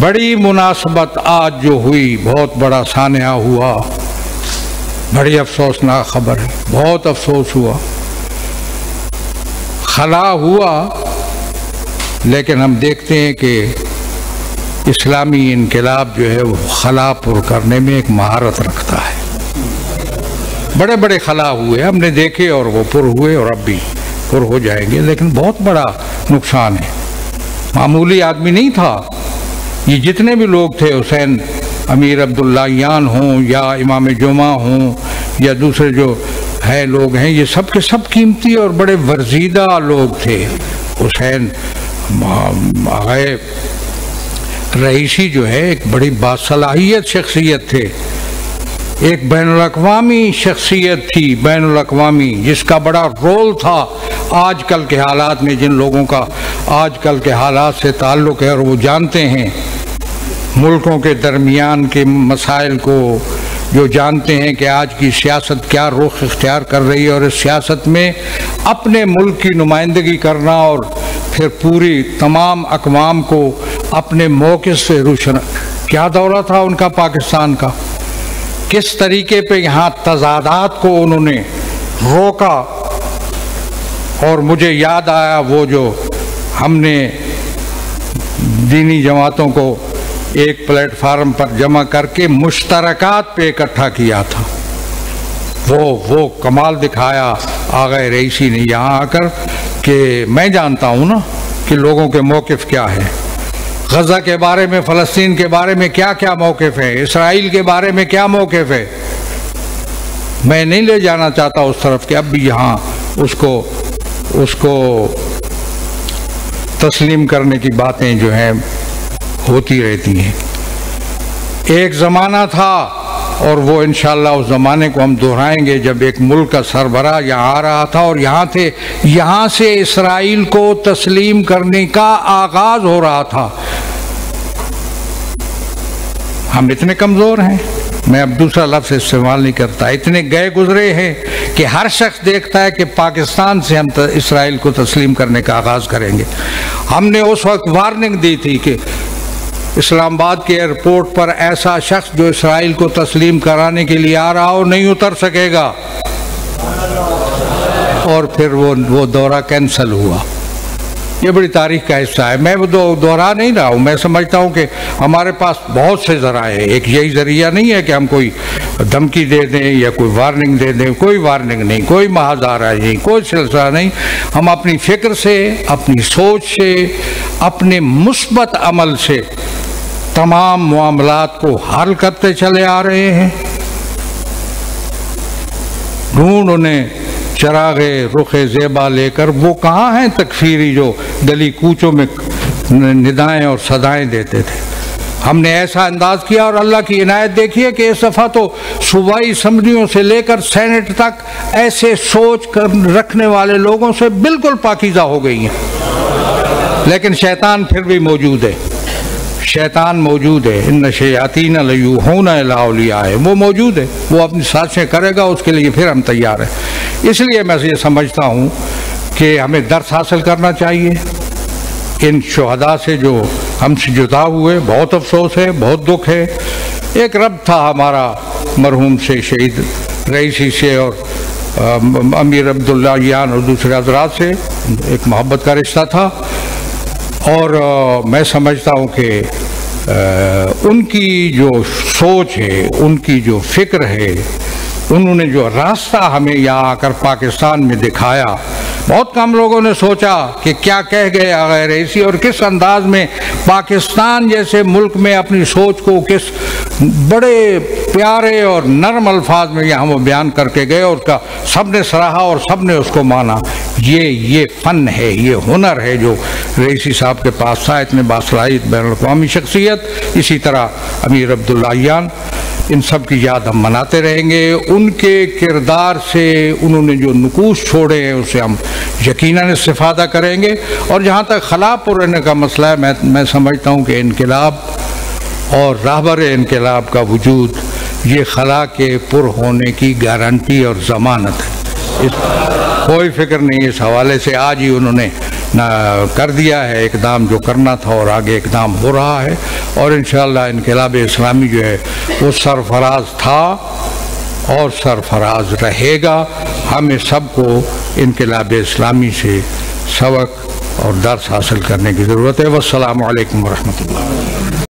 بڑی مناسبت آج جو ہوئی، بہت بڑا سانحہ ہوا، بڑی افسوسناک خبر ہے، بہت افسوس ہوا، خلا ہوا، لیکن ہم دیکھتے ہیں کہ اسلامی انقلاب جو ہے وہ خلا پر کرنے میں ایک مہارت رکھتا ہے۔ بڑے بڑے خلا ہوئے ہم نے دیکھے، اور وہ پر ہوئے اور اب بھی پر ہو جائیں گے، لیکن بہت بڑا نقصان ہے۔ معمولی آدمی نہیں تھا یہ، جتنے بھی لوگ تھے، حسین امیر عبداللہیان ہوں یا امام جمعہ ہوں یا دوسرے جو ہے لوگ ہیں، یہ سب کے سب قیمتی اور بڑے ورزیدہ لوگ تھے۔ حسین رئیسی جو ہے ایک بڑی باصلاحیت شخصیت تھے، ایک بین الاقوامی شخصیت تھی، بین الاقوامی، جس کا بڑا رول تھا آج کل کے حالات میں۔ جن لوگوں کا آج کل کے حالات سے تعلق ہے اور وہ جانتے ہیں ملکوں کے درمیان کے مسائل کو، جو جانتے ہیں کہ آج کی سیاست کیا رخ اختیار کر رہی ہے، اور اس سیاست میں اپنے ملک کی نمائندگی کرنا اور پھر پوری تمام اقوام کو اپنے موقع سے روشن۔ کیا دورہ تھا ان کا پاکستان کا، کس طریقے پہ یہاں تضادات کو انہوں نے روکا، اور مجھے یاد آیا وہ جو ہم نے دینی جماعتوں کو ایک پلیٹ فارم پر جمع کر کے مشترکات پہ اکٹھا کیا تھا، وہ کمال دکھایا آغا رئیسی نے یہاں آ کر، کہ میں جانتا ہوں نا کہ لوگوں کے موقف کیا ہے، غزہ کے بارے میں، فلسطین کے بارے میں کیا کیا موقف ہے، اسرائیل کے بارے میں کیا موقف ہے۔ میں نہیں لے جانا چاہتا اس طرف کہ اب بھی یہاں اس کو تسلیم کرنے کی باتیں جو ہیں ہوتی رہتی ہیں۔ ایک زمانہ تھا، اور وہ انشاءاللہ اس زمانے کو ہم دہرائیں گے، جب ایک ملک کا سربراہ یہاں آ رہا تھا اور یہاں سے اسرائیل کو تسلیم کرنے کا آغاز ہو رہا تھا۔ ہم اتنے کمزور ہیں، میں اب دوسرا لفظ استعمال نہیں کرتا، اتنے گئے گزرے ہیں کہ ہر شخص دیکھتا ہے کہ پاکستان سے ہم اسرائیل کو تسلیم کرنے کا آغاز کریں گے۔ ہم نے اس وقت وارننگ دی تھی کہ اسلام آباد کے ایئرپورٹ پر ایسا شخص جو اسرائیل کو تسلیم کرانے کے لیے آ رہا ہو نہیں اتر سکے گا، اور پھر وہ دورہ کینسل ہوا۔ یہ بڑی تاریخ کا حصہ ہے، میں وہ دہرا نہیں رہا ہوں، میں سمجھتا ہوں کہ ہمارے پاس بہت سے ذرائع ہیں، ایک یہی ذریعہ نہیں ہے کہ ہم کوئی دھمکی دے دیں یا کوئی وارننگ دے دیں، کوئی وارننگ نہیں، کوئی محاذ آرائی نہیں، کوئی سلسلہ نہیں۔ ہم اپنی فکر سے، اپنی سوچ سے، اپنے مثبت عمل سے تمام معاملات کو حل کرتے چلے آ رہے ہیں۔ ڈھونڈ انہیں چراغ رخ زیبا لے کر، وہ کہاں ہیں تکفیری جو گلی کوچوں میں ندائیں اور صدائیں دیتے تھے۔ ہم نے ایسا انداز کیا، اور اللہ کی عنایت دیکھیے کہ اس دفعہ تو صوبائی اسمبلیوں سے لے کر سینٹ تک ایسے سوچ رکھنے والے لوگوں سے بالکل پاکیزہ ہو گئی ہیں، لیکن شیطان پھر بھی موجود ہے، شیطان موجود ہے۔ ان شیاطین لیوحون الی اولیائہم، وہ موجود ہے، وہ اپنی سازشیں کرے گا، اس کے لیے پھر ہم تیار ہیں۔ اس لیے میں یہ سمجھتا ہوں کہ ہمیں درس حاصل کرنا چاہیے ان شہداء سے جو ہم سے جدا ہوئے۔ بہت افسوس ہے، بہت دکھ ہے۔ ایک رب تھا ہمارا مرحوم سے، شہید رئیسی سے اور امیر عبداللہیان اور دوسرے حضرات سے ایک محبت کا رشتہ تھا، اور میں سمجھتا ہوں کہ ان کی جو سوچ ہے، ان کی جو فکر ہے، انہوں نے جو راستہ ہمیں یہاں آ کر پاکستان میں دکھایا، بہت کم لوگوں نے سوچا کہ کیا کہہ گئے آغا رئیسی، اور کس انداز میں پاکستان جیسے ملک میں اپنی سوچ کو کس بڑے پیارے اور نرم الفاظ میں یہاں وہ بیان کر کے گئے، اور سب نے سراہا اور سب نے اس کو مانا۔ یہ فن ہے، یہ ہنر ہے جو رئیسی صاحب کے پاس تھا، اتنے باصلاحیت بین الاقوامی شخصیت۔ اسی طرح امیر عبداللہیان، ان سب کی یاد ہم مناتے رہیں گے۔ ان کے کردار سے انہوں نے جو نقوش چھوڑے ہیں اسے ہم یقیناً استفادہ کریں گے۔ اور جہاں تک خلا پر رہنے کا مسئلہ ہے، میں سمجھتا ہوں کہ انقلاب اور راہبر انقلاب کا وجود یہ خلا کے پر ہونے کی گارنٹی اور ضمانت ہے۔ کوئی فکر نہیں اس حوالے سے۔ آج ہی انہوں نے کر دیا ہے اقدام جو کرنا تھا، اور آگے اقدام ہو رہا ہے، اور انشاءاللہ انقلاب اسلامی جو ہے وہ سرفراز تھا اور سرفراز رہے گا۔ ہمیں سب کو انقلاب اسلامی سے سبق اور درس حاصل کرنے کی ضرورت ہے۔ والسلام علیکم ورحمۃ اللہ۔